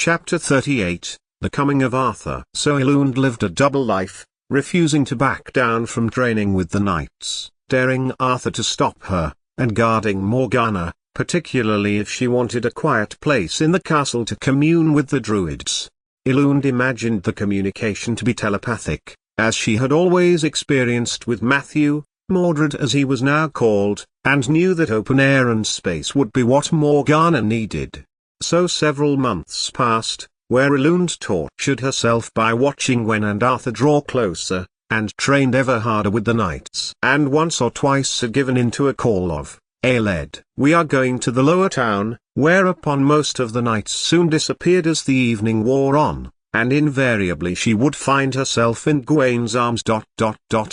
Chapter 38, The Coming of Arthur. So Elund lived a double life, refusing to back down from training with the knights, daring Arthur to stop her, and guarding Morgana, particularly if she wanted a quiet place in the castle to commune with the druids. Elund imagined the communication to be telepathic, as she had always experienced with Matthew, Mordred as he was now called, and knew that open air and space would be what Morgana needed. So several months passed, where Elund tortured herself by watching Gwen and Arthur draw closer, and trained ever harder with the knights. And once or twice had given in to a call of, "Aeled, we are going to the lower town," whereupon most of the knights soon disappeared as the evening wore on, and invariably she would find herself in Gwen's arms.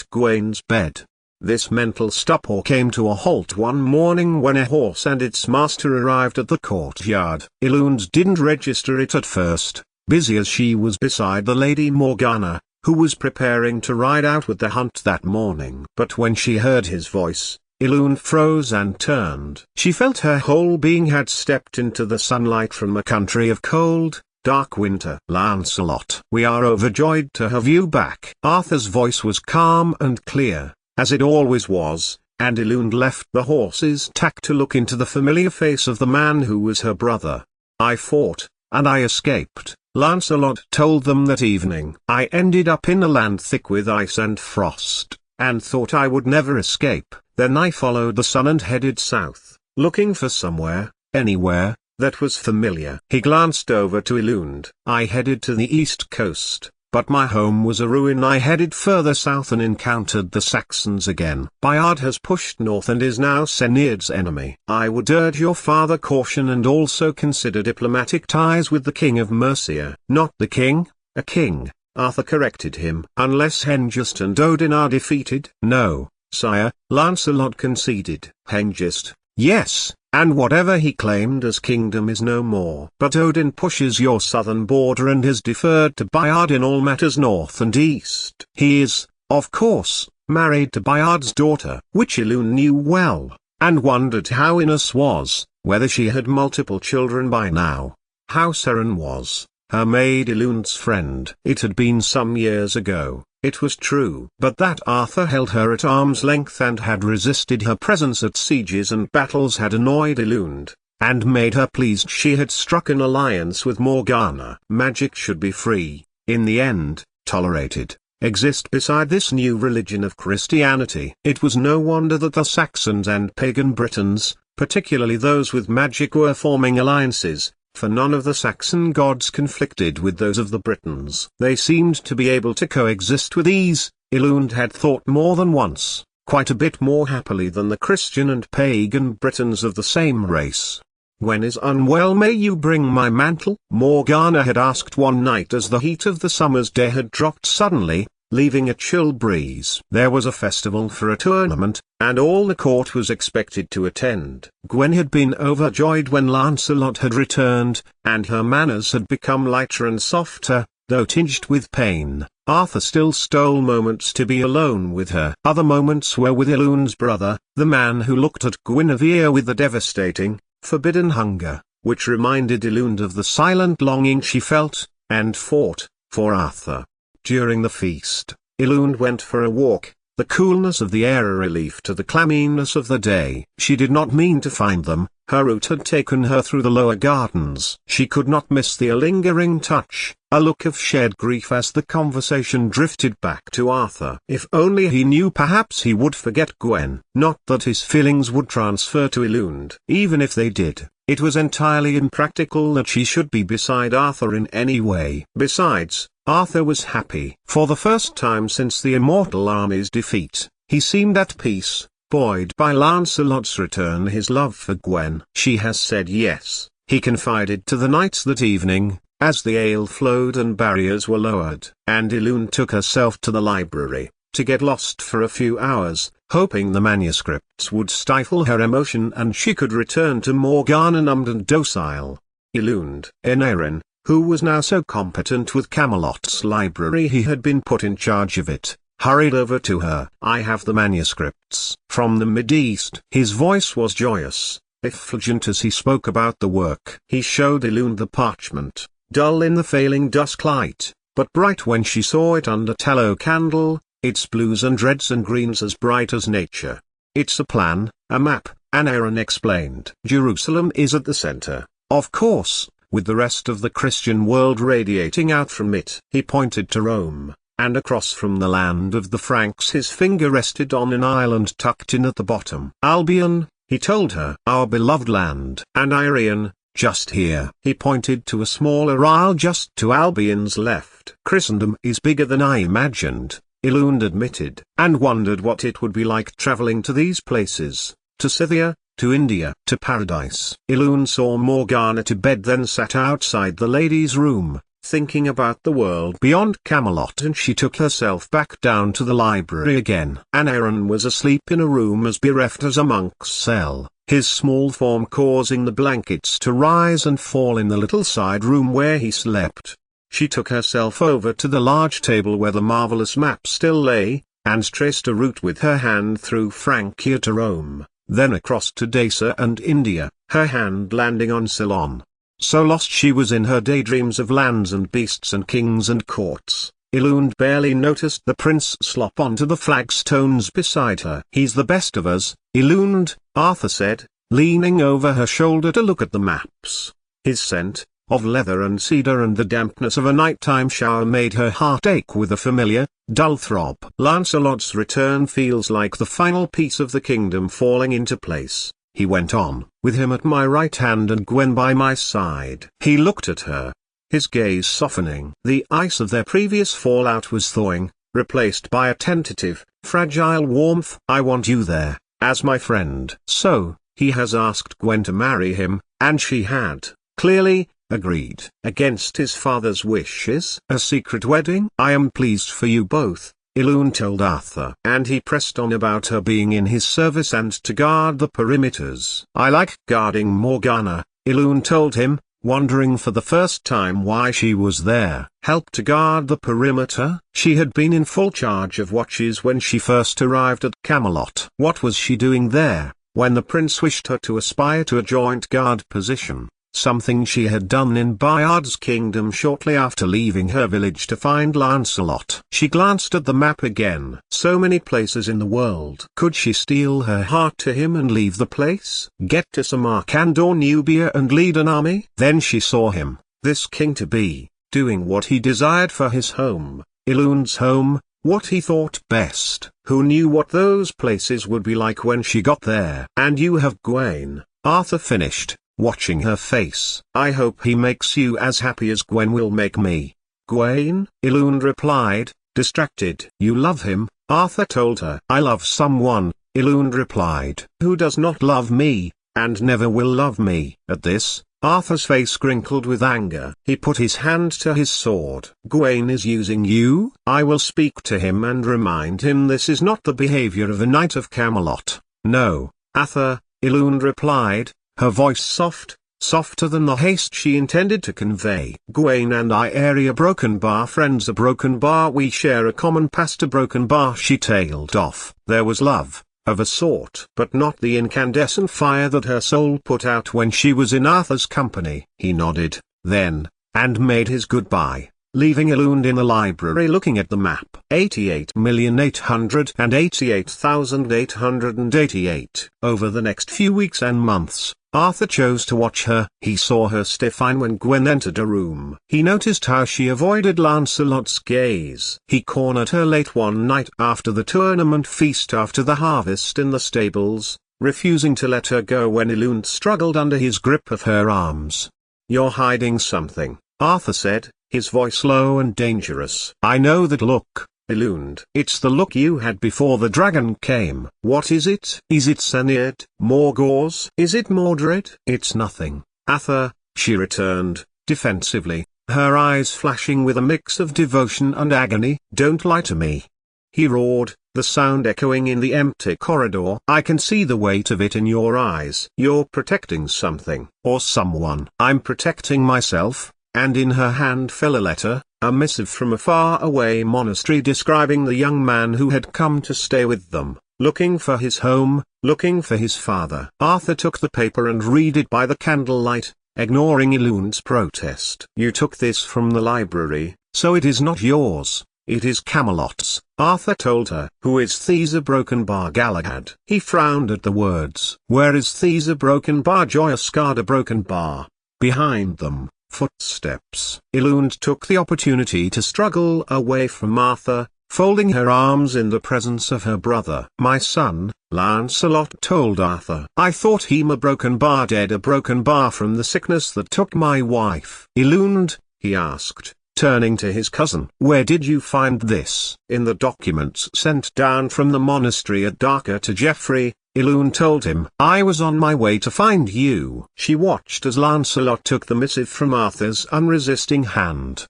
Gwen's bed. This mental stupor came to a halt one morning when a horse and its master arrived at the courtyard. Elund didn't register it at first, busy as she was beside the Lady Morgana, who was preparing to ride out with the hunt that morning. But when she heard his voice, Elund froze and turned. She felt her whole being had stepped into the sunlight from a country of cold, dark winter. "Lancelot, we are overjoyed to have you back." Arthur's voice was calm and clear, as it always was, and Elund left the horse's tack to look into the familiar face of the man who was her brother. "I fought, and I escaped," Lancelot told them that evening. "I ended up in a land thick with ice and frost, and thought I would never escape. Then I followed the sun and headed south, looking for somewhere, anywhere, that was familiar." He glanced over to Elund. "I headed to the east coast, but my home was a ruin. I headed further south and encountered the Saxons again. Bayard has pushed north and is now Senir's enemy. I would urge your father caution and also consider diplomatic ties with the king of Mercia." "Not the king, a king," Arthur corrected him. "Unless Hengist and Odin are defeated." "No, sire," Lancelot conceded. "Hengist, yes, and whatever he claimed as kingdom is no more. But Odin pushes your southern border and has deferred to Bayard in all matters north and east. He is, of course, married to Bayard's daughter." Which Elund knew well, and wondered how Innes was, whether she had multiple children by now. How Seren was, her maid Elund's friend. It had been some years ago, it was true. But that Arthur held her at arm's length and had resisted her presence at sieges and battles had annoyed Elund, and made her pleased she had struck an alliance with Morgana. Magic should be free, in the end, tolerated, exist beside this new religion of Christianity. It was no wonder that the Saxons and pagan Britons, particularly those with magic, were forming alliances, for none of the Saxon gods conflicted with those of the Britons. They seemed to be able to coexist with ease, Elund had thought more than once, quite a bit more happily than the Christian and pagan Britons of the same race. "Gwen is unwell, may you bring my mantle?" Morgana had asked one night as the heat of the summer's day had dropped suddenly, leaving a chill breeze. There was a festival for a tournament, and all the court was expected to attend. Gwen had been overjoyed when Lancelot had returned, and her manners had become lighter and softer, though tinged with pain. Arthur still stole moments to be alone with her. Other moments were with Elund's brother, the man who looked at Guinevere with the devastating, forbidden hunger, which reminded Elund of the silent longing she felt, and fought, for Arthur. During the feast, Elund went for a walk, the coolness of the air a relief to the clamminess of the day. She did not mean to find them, her route had taken her through the lower gardens. She could not miss the lingering touch, a look of shared grief as the conversation drifted back to Arthur. If only he knew, perhaps he would forget Gwen. Not that his feelings would transfer to Elund. Even if they did, it was entirely impractical that she should be beside Arthur in any way. Besides, Arthur was happy. For the first time since the Immortal Army's defeat, he seemed at peace, buoyed by Lancelot's return, his love for Gwen. "She has said yes," he confided to the knights that evening, as the ale flowed and barriers were lowered. And Elund took herself to the library, to get lost for a few hours, hoping the manuscripts would stifle her emotion and she could return to Morgana numbed and docile. Elund, Enarin, who was now so competent with Camelot's library he had been put in charge of it, hurried over to her. "I have the manuscripts from the Mid-East." His voice was joyous, effulgent as he spoke about the work. He showed Elund the parchment, dull in the failing dusk light, but bright when she saw it under tallow candle, its blues and reds and greens as bright as nature. It's a plan, a map, Aaron explained. Jerusalem is at the center, of course, with the rest of the Christian world radiating out from it. He pointed to Rome, and across from the land of the Franks his finger rested on an island tucked in at the bottom. Albion, he told her. Our beloved land. And Irian, just here. He pointed to a smaller isle just to Albion's left. Christendom is bigger than I imagined, Elund admitted, and wondered what it would be like traveling to these places, to Scythia, to India, to paradise. Elund saw Morgana to bed, then sat outside the ladies' room, thinking about the world beyond Camelot, and she took herself back down to the library again. Aaron was asleep in a room as bereft as a monk's cell, his small form causing the blankets to rise and fall in the little side room where he slept. She took herself over to the large table where the marvelous map still lay, and traced a route with her hand through Francia to Rome, then across to Dacia and India, her hand landing on Ceylon. So lost she was in her daydreams of lands and beasts and kings and courts, Elund barely noticed the prince slop onto the flagstones beside her. He's the best of us, Elund, Arthur said, leaning over her shoulder to look at the maps. His scent, of leather and cedar and the dampness of a nighttime shower made her heart ache with a familiar, dull throb. Lancelot's return feels like the final piece of the kingdom falling into place, he went on, with him at my right hand and Gwen by my side. He looked at her, his gaze softening. The ice of their previous fallout was thawing, replaced by a tentative, fragile warmth. I want you there, as my friend. So, he has asked Gwen to marry him, and she had, clearly, agreed. Against his father's wishes. A secret wedding? I am pleased for you both, Elund told Arthur. And he pressed on about her being in his service and to guard the perimeters. I like guarding Morgana, Elund told him, wondering for the first time why she was there. Help to guard the perimeter? She had been in full charge of watches when she first arrived at Camelot. What was she doing there, when the prince wished her to aspire to a joint guard position? Something she had done in Bayard's kingdom shortly after leaving her village to find Lancelot. She glanced at the map again. So many places in the world. Could she steal her heart to him and leave the place? Get to Samarkand or Nubia and lead an army? Then she saw him, this king-to-be, doing what he desired for his home, Elund's home, what he thought best. Who knew what those places would be like when she got there? And you have Gwen, Arthur finished, watching her face. I hope he makes you as happy as Gwen will make me. Gwen? Elund replied, distracted. You love him, Arthur told her. I love someone, Elund replied. Who does not love me, and never will love me? At this, Arthur's face crinkled with anger. He put his hand to his sword. Gwen is using you? I will speak to him and remind him this is not the behavior of a knight of Camelot. No, Arthur, Elund replied, her voice soft, softer than the haste she intended to convey. Gwen and I are Broken Bar friends, a Broken Bar we share a common past, a Broken Bar. She tailed off. There was love, of a sort, but not the incandescent fire that her soul put out when she was in Arthur's company. He nodded, then, and made his goodbye, leaving Elund in the library looking at the map. 88,888,888. Over the next few weeks and months, Arthur chose to watch her. He saw her stiffen when Gwen entered a room. He noticed how she avoided Lancelot's gaze. He cornered her late one night after the tournament feast after the harvest in the stables, refusing to let her go when Elund struggled under his grip of her arms. You're hiding something, Arthur said, his voice low and dangerous. I know that look, Elund. It's the look you had before the dragon came. What is it? Is it Senniad? Morgause? Is it Mordred? It's nothing, Arthur, she returned, defensively, her eyes flashing with a mix of devotion and agony. Don't lie to me, he roared, the sound echoing in the empty corridor. I can see the weight of it in your eyes. You're protecting something, or someone. I'm protecting myself. And in her hand fell a letter, a missive from a far-away monastery describing the young man who had come to stay with them, looking for his home, looking for his father. Arthur took the paper and read it by the candlelight, ignoring Eluned's protest. "You took this from the library, so it is not yours. It is Camelot's," Arthur told her. "Who is Thesa Broken Bar Galahad?" He frowned at the words. "Where is Thesa Broken Bar Joyascarda Broken Bar?" Behind them, footsteps. Eluned took the opportunity to struggle away from Arthur, folding her arms in the presence of her brother. "My son," Lancelot told Arthur. "I thought him a broken bar dead, a broken bar from the sickness that took my wife." "Eluned," he asked, turning to his cousin, "where did you find this?" "In the documents sent down from the monastery at Dhaka to Geoffrey," Eluned told him. "I was on my way to find you." She watched as Lancelot took the missive from Arthur's unresisting hand.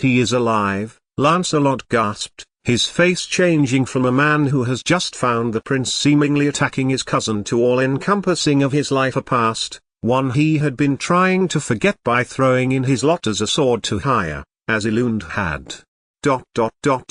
"He is alive," Lancelot gasped, his face changing from a man who has just found the prince seemingly attacking his cousin to all-encompassing of his life a past, one he had been trying to forget by throwing in his lot as a sword to hire, as Eluned had.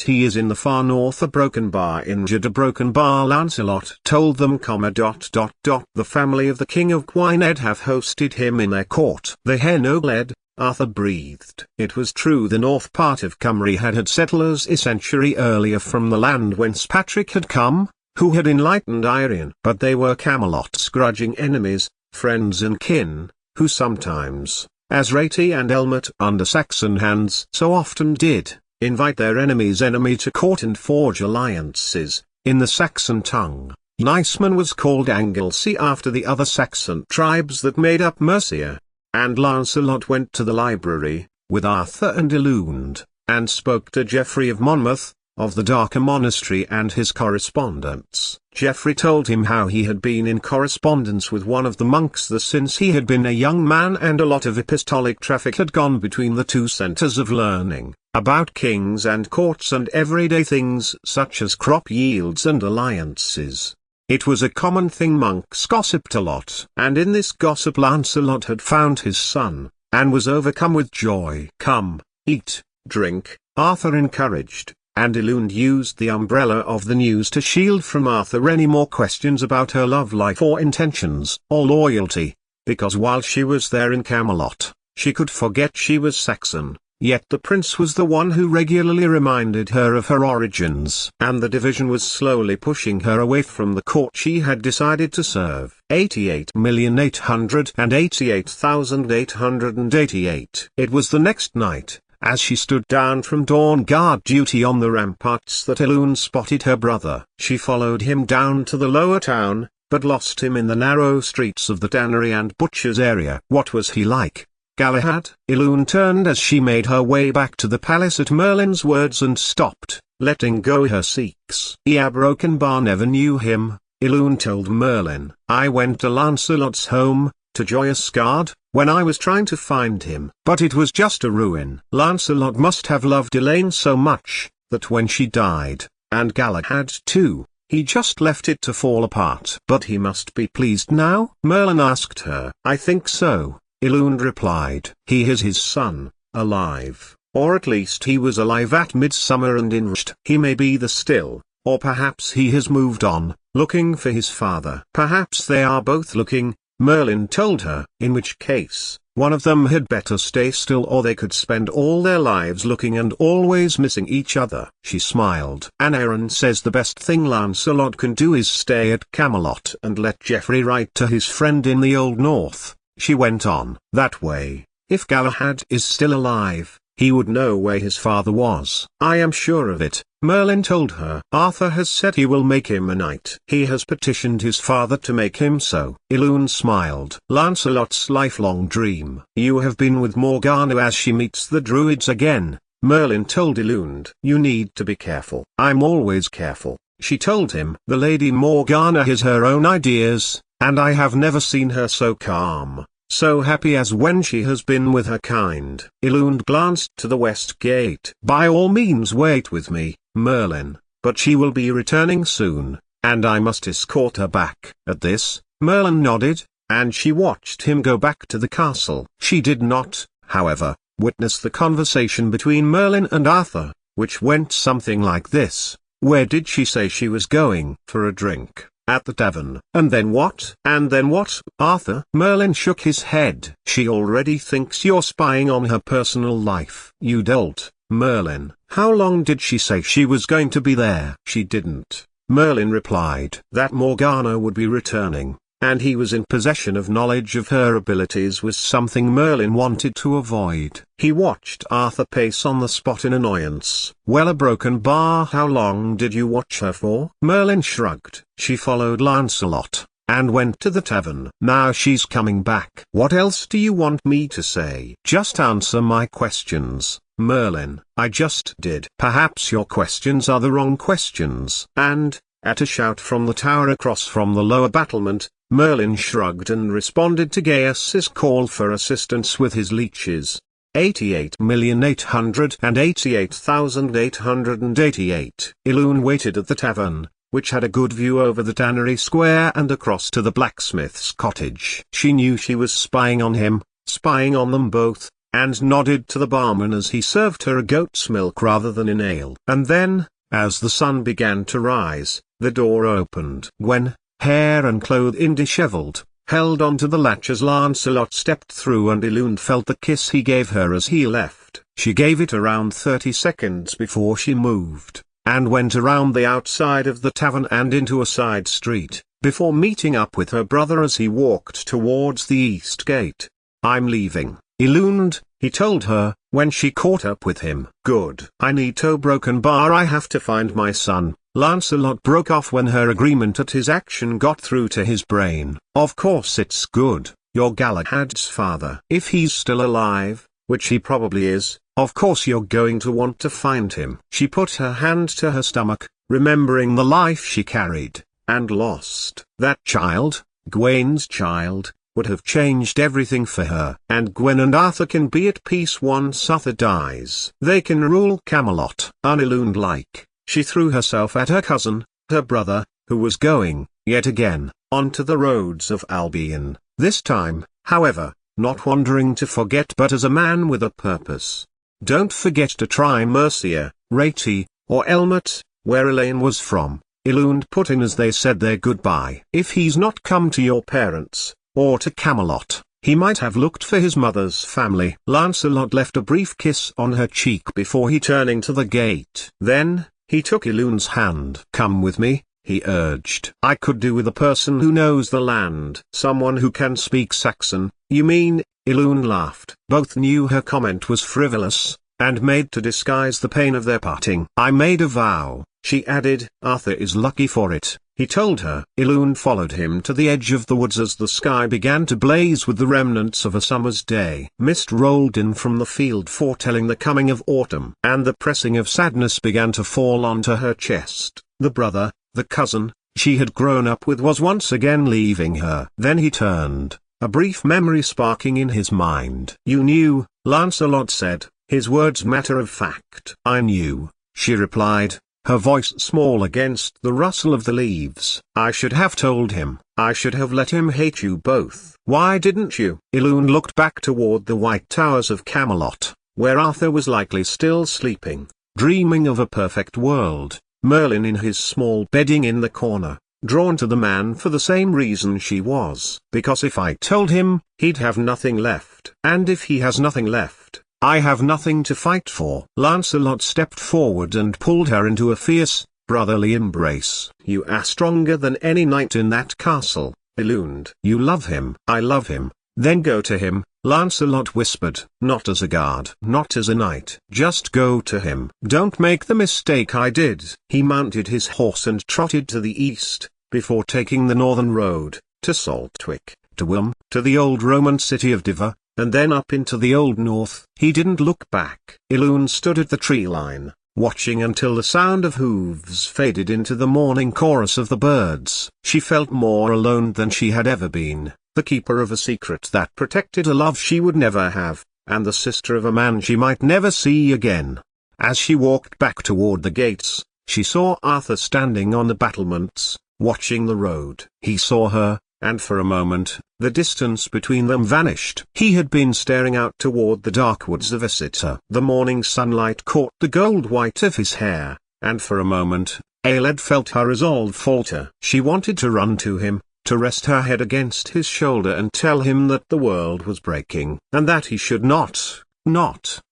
He is in the far north, a broken bar injured, a broken bar, Lancelot told them, The family of the king of Gwynedd have hosted him in their court. The hen Ogledd, Arthur breathed. It was true the north part of Cymru had settlers a century earlier from the land whence Patrick had come, who had enlightened Irian. But they were Camelot's grudging enemies, friends and kin, who sometimes, as Rati and Elmet under Saxon hands so often did, invite their enemy's enemy to court and forge alliances. In the Saxon tongue, Niceman was called Anglesey after the other Saxon tribes that made up Mercia. And Lancelot went to the library, with Arthur and Eluned, and spoke to Geoffrey of Monmouth, of the Darker Monastery and his correspondence. Geoffrey told him how he had been in correspondence with one of the monks since he had been a young man, and a lot of epistolic traffic had gone between the two centers of learning, about kings and courts and everyday things such as crop yields and alliances. It was a common thing monks gossiped a lot. And in this gossip Lancelot had found his son, and was overcome with joy. "Come, eat, drink," Arthur encouraged, and Eluned used the umbrella of the news to shield from Arthur any more questions about her love life or intentions, or loyalty, because while she was there in Camelot, she could forget she was Saxon. Yet the prince was the one who regularly reminded her of her origins, and the division was slowly pushing her away from the court she had decided to serve. 88,888,888. It was the next night, as she stood down from dawn guard duty on the ramparts, that Eluned spotted her brother. She followed him down to the lower town, but lost him in the narrow streets of the tannery and butcher's area. What was he like, Galahad? Eluned turned as she made her way back to the palace at Merlin's words and stopped, letting go her Sikhs. "A broken bar never knew him," Eluned told Merlin. "I went to Lancelot's home, to Joyascarda, when I was trying to find him. But it was just a ruin. Lancelot must have loved Elaine so much, that when she died, and Galahad too, he just left it to fall apart." "But he must be pleased now?" Merlin asked her. "I think so," Eluned replied. "He is his son, alive, or at least he was alive at midsummer and in Rust. He may be there still, or perhaps he has moved on, looking for his father." "Perhaps they are both looking," Merlin told her, "in which case, one of them had better stay still, or they could spend all their lives looking and always missing each other." She smiled. "Anaran says the best thing Lancelot can do is stay at Camelot and let Geoffrey write to his friend in the Old North," she went on. "That way, if Galahad is still alive, he would know where his father was." "I am sure of it," Merlin told her. "Arthur has said he will make him a knight. He has petitioned his father to make him so." Eluned smiled. "Lancelot's lifelong dream." "You have been with Morgana as she meets the druids again," Merlin told Eluned. "You need to be careful." "I'm always careful," she told him. "The Lady Morgana has her own ideas, and I have never seen her so calm, so happy as when she has been with her kind." Eluned glanced to the west gate. "By all means wait with me, Merlin, but she will be returning soon, and I must escort her back." At this, Merlin nodded, and she watched him go back to the castle. She did not, however, witness the conversation between Merlin and Arthur, which went something like this. "Where did she say she was going?" "For a drink," At the tavern. And then what? And then what, Arthur? Merlin shook his head. She already thinks you're spying on her personal life. You dolt, Merlin. How long did she say she was going to be there? She didn't. Merlin replied that Morgana would be returning, and he was in possession of knowledge of her abilities was something Merlin wanted to avoid. He watched Arthur pace on the spot in annoyance. Well, a broken bar. How long did you watch her for? Merlin shrugged. She followed Lancelot, and went to the tavern. Now she's coming back. What else do you want me to say? Just answer my questions, Merlin. I just did. Perhaps your questions are the wrong questions. And, at a shout from the tower across from the lower battlement, Merlin shrugged and responded to Gaius's call for assistance with his leeches. 88,888,888. Elune waited at the tavern, which had a good view over the tannery square and across to the blacksmith's cottage. She knew she was spying on him, spying on them both, and nodded to the barman as he served her a goat's milk rather than an ale. And then, as the sun began to rise, the door opened. Gwen, hair and clothing disheveled, held onto the latch as Lancelot stepped through, and Elune felt the kiss he gave her as he left. She gave it around 30 seconds before she moved, and went around the outside of the tavern and into a side street, before meeting up with her brother as he walked towards the east gate. I'm leaving, Elune, he told her, when she caught up with him. Good. I need to broken bar. I have to find my son. Lancelot broke off when her agreement at his action got through to his brain. Of course it's good, you're Galahad's father. If he's still alive, which he probably is, of course you're going to want to find him. She put her hand to her stomach, remembering the life she carried, and lost. That child, Gwen's child, would have changed everything for her. And Gwen and Arthur can be at peace once Arthur dies. They can rule Camelot. Unillusioned-like, she threw herself at her cousin, her brother, who was going, yet again, onto the roads of Albion. This time, however, not wandering to forget but as a man with a purpose. Don't forget to try Mercia, Rati, or Elmet, where Elaine was from, Elune put in as they said their goodbye. If he's not come to your parents, or to Camelot, he might have looked for his mother's family. Lancelot left a brief kiss on her cheek before he turning to the gate. Then, he took Elune's hand. Come with me, he urged. I could do with a person who knows the land. Someone who can speak Saxon, you mean? Elune laughed. Both knew her comment was frivolous, and made to disguise the pain of their parting. I made a vow, she added. Arthur is lucky for it, he told her. Elune followed him to the edge of the woods as the sky began to blaze with the remnants of a summer's day. Mist rolled in from the field foretelling the coming of autumn, and the pressing of sadness began to fall onto her chest. The brother, the cousin, she had grown up with was once again leaving her. Then he turned, a brief memory sparking in his mind. You knew, Lancelot said, his words matter of fact. I knew, she replied, her voice small against the rustle of the leaves. I should have told him. I should have let him hate you both. Why didn't you? Elune looked back toward the white towers of Camelot, where Arthur was likely still sleeping, dreaming of a perfect world. Merlin in his small bedding in the corner, drawn to the man for the same reason she was. Because if I told him, he'd have nothing left. And if he has nothing left, I have nothing to fight for. Lancelot stepped forward and pulled her into a fierce, brotherly embrace. You are stronger than any knight in that castle, Elune. You love him. I love him. Then go to him, Lancelot whispered. Not as a guard. Not as a knight. Just go to him. Don't make the mistake I did. He mounted his horse and trotted to the east, before taking the northern road, to Saltwick, to Wilm, to the old Roman city of Diva, and then up into the old north. He didn't look back. Elune stood at the tree line, watching until the sound of hooves faded into the morning chorus of the birds. She felt more alone than she had ever been, the keeper of a secret that protected a love she would never have, and the sister of a man she might never see again. As she walked back toward the gates, she saw Arthur standing on the battlements, watching the road. He saw her, and for a moment, the distance between them vanished. He had been staring out toward the dark woods of Exeter. The morning sunlight caught the gold white of his hair, and for a moment, Aeled felt her resolve falter. She wanted to run to him, to rest her head against his shoulder and tell him that the world was breaking, and that he should not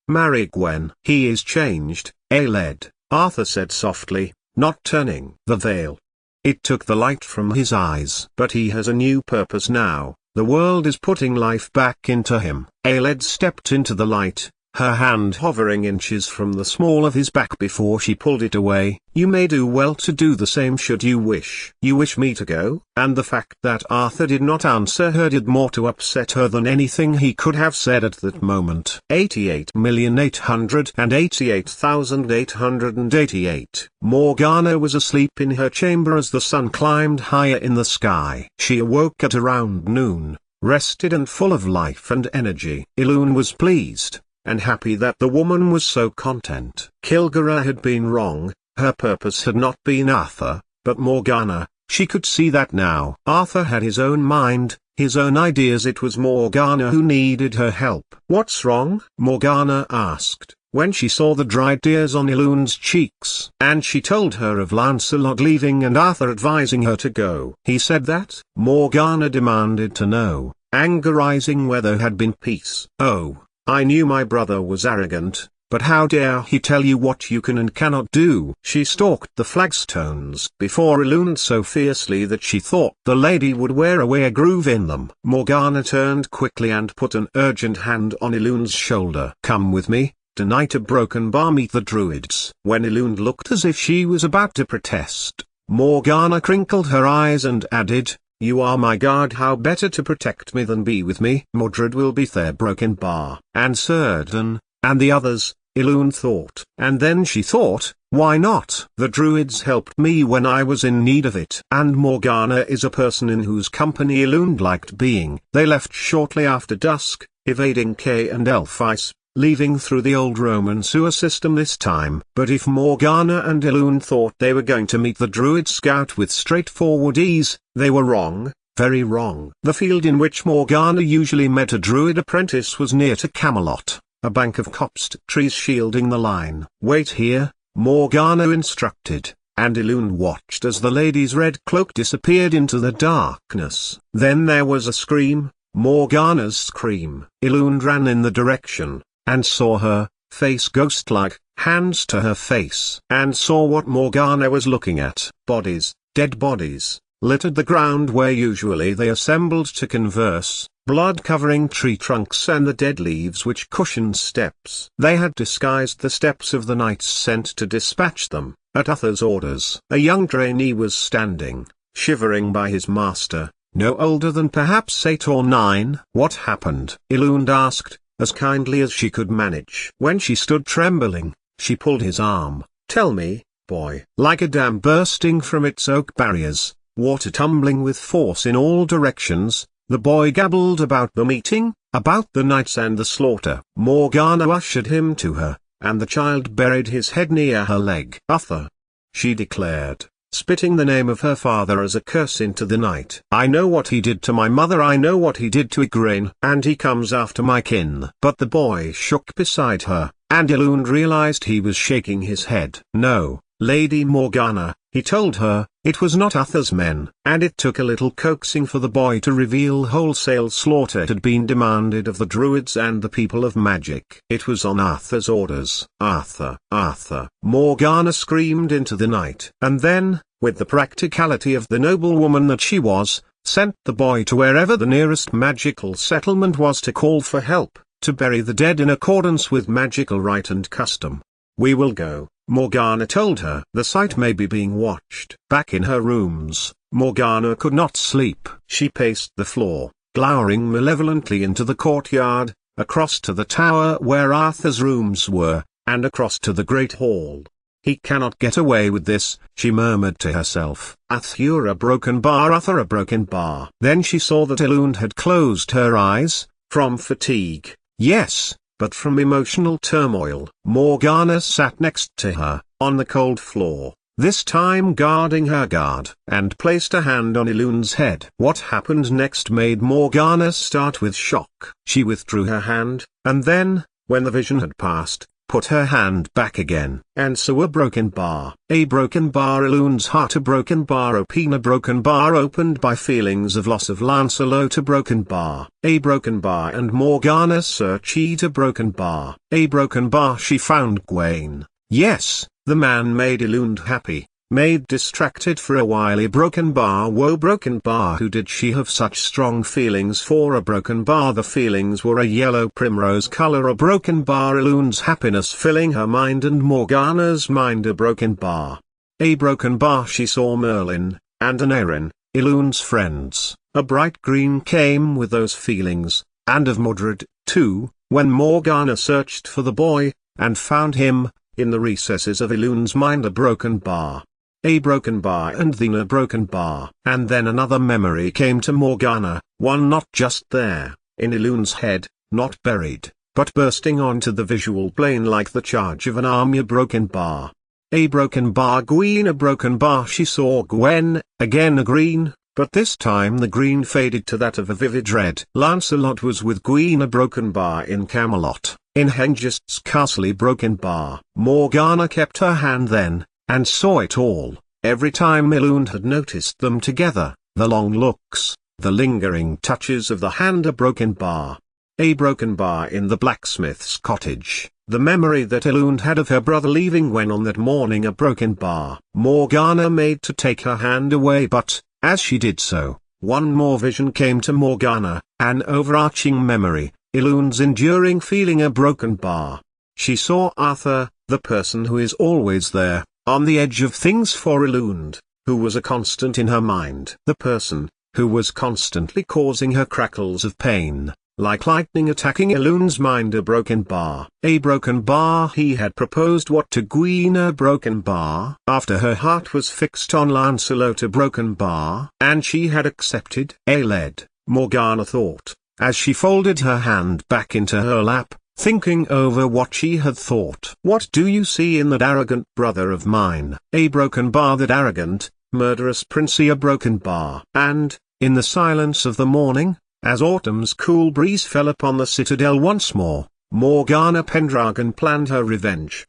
marry Gwen. "He is changed, Aeled," Arthur said softly, not turning the veil. It took the light from his eyes. "But he has a new purpose now. The world is putting life back into him." Aeled stepped into the light, her hand hovering inches from the small of his back before she pulled it away. "You may do well to do the same should you wish." "You wish me to go?" And the fact that Arthur did not answer her did more to upset her than anything he could have said at that moment. 88,888,888. Morgana was asleep in her chamber as the sun climbed higher in the sky. She awoke at around noon, rested and full of life and energy. Elune was pleased and happy that the woman was so content. Kilgore had been wrong, her purpose had not been Arthur, but Morgana. She could see that now. Arthur had his own mind, his own ideas. It was Morgana who needed her help. "What's wrong?" Morgana asked, when she saw the dried tears on Elune's cheeks. And she told her of Lancelot leaving and Arthur advising her to go. "He said that?" Morgana demanded to know, anger rising where there had been peace. "Oh, I knew my brother was arrogant, but how dare he tell you what you can and cannot do?" She stalked the flagstones before Elune so fiercely that she thought the lady would wear away a groove in them. Morgana turned quickly and put an urgent hand on Elune's shoulder. "Come with me, tonight at Broken Bar meet the Druids." When Elune looked as if she was about to protest, Morgana crinkled her eyes and added, "You are my guard. How better to protect me than be with me?" "Mordred will be there, Broken Bar, and Círdan, and the others," Elune thought. And then she thought, why not? The Druids helped me when I was in need of it. And Morgana is a person in whose company Elune liked being. They left shortly after dusk, evading Kay and Elphys, leaving through the old Roman sewer system this time. But if Morgana and Elune thought they were going to meet the Druid scout with straightforward ease, they were wrong, very wrong. The field in which Morgana usually met a Druid apprentice was near to Camelot, a bank of copse trees shielding the line. "Wait here," Morgana instructed, and Elune watched as the lady's red cloak disappeared into the darkness. Then there was a scream, Morgana's scream. Elune ran in the direction, and saw her, face ghost-like, hands to her face. And saw what Morgana was looking at. Bodies, dead bodies, littered the ground where usually they assembled to converse, blood covering tree trunks and the dead leaves which cushioned steps. They had disguised the steps of the knights sent to dispatch them. At Uther's orders, a young trainee was standing, shivering by his master, no older than perhaps 8 or 9. "What happened?" Elune asked, as kindly as she could manage. When she stood trembling, she pulled his arm. "Tell me, boy." Like a dam bursting from its oak barriers, water tumbling with force in all directions, the boy gabbled about the meeting, about the knights and the slaughter. Morgana ushered him to her, and the child buried his head near her leg. "Uther," she declared, spitting the name of her father as a curse into the night. "I know what he did to my mother, I know what he did to Igraine, and he comes after my kin." But the boy shook beside her, and Elune realized he was shaking his head. "No, Lady Morgana," he told her, "it was not Uther's men." And it took a little coaxing for the boy to reveal wholesale slaughter had been demanded of the Druids and the people of magic. It was on Arthur's orders. "Arthur, Arthur!" Morgana screamed into the night. And then, with the practicality of the noblewoman that she was, sent the boy to wherever the nearest magical settlement was to call for help, to bury the dead in accordance with magical rite and custom. "We will go," Morgana told her. "The site may be being watched." Back in her rooms, Morgana could not sleep. She paced the floor, glowering malevolently into the courtyard, across to the tower where Arthur's rooms were, and across to the great hall. "He cannot get away with this," she murmured to herself. "Arthur a broken bar, Arthur a broken bar." Then she saw that Elune had closed her eyes, from fatigue, yes, but from emotional turmoil. Morgana sat next to her, on the cold floor, this time guarding her guard, and placed a hand on Elune's head. What happened next made Morgana start with shock. She withdrew her hand, and then, when the vision had passed, put her hand back again. And so a broken bar. A broken bar Eluned's heart. A broken bar open. A broken bar opened by feelings of loss of Lancelot. A broken bar. A broken bar and Morgana searched a broken bar. A broken bar she found Gwaine. Yes, the man made Eluned happy. Made distracted for a while. A broken bar. Woe broken bar. Who did she have such strong feelings for? A broken bar. The feelings were a yellow primrose color. A broken bar. Eluned's happiness filling her mind and Morgana's mind. A broken bar. A broken bar. She saw Merlin, and Aneurin, Eluned's friends. A bright green came with those feelings, and of Mordred, too, when Morgana searched for the boy, and found him, in the recesses of Eluned's mind. A broken bar. A broken bar and then a broken bar. And then another memory came to Morgana, one not just there, in Eluned's head, not buried, but bursting onto the visual plane like the charge of an army. A broken bar. A broken bar. Gwen. A broken bar. She saw Gwen, again a green, but this time the green faded to that of a vivid red. Lancelot was with Gwen. A broken bar in Camelot, in Hengist's castle. A broken bar. Morgana kept her hand then, and saw it all, every time Eluned had noticed them together, the long looks, the lingering touches of the hand. A broken bar. A broken bar in the blacksmith's cottage, the memory that Eluned had of her brother leaving Gwen on that morning. A broken bar. Morgana made to take her hand away, but, as she did so, one more vision came to Morgana, an overarching memory, Eluned's enduring feeling. A broken bar. She saw Arthur, the person who is always there, on the edge of things for Eluned, who was a constant in her mind. The person, who was constantly causing her crackles of pain, like lightning attacking Eluned's mind. A broken bar. A broken bar. He had proposed what to Gwen? A broken bar. After her heart was fixed on Lancelot. A broken bar. And she had accepted. A lead, Morgana thought, as she folded her hand back into her lap, thinking over what she had thought. What do you see in that arrogant brother of mine? A broken bar. That arrogant, murderous princey. A broken bar. And, in the silence of the morning, as autumn's cool breeze fell upon the citadel once more, Morgana Pendragon planned her revenge.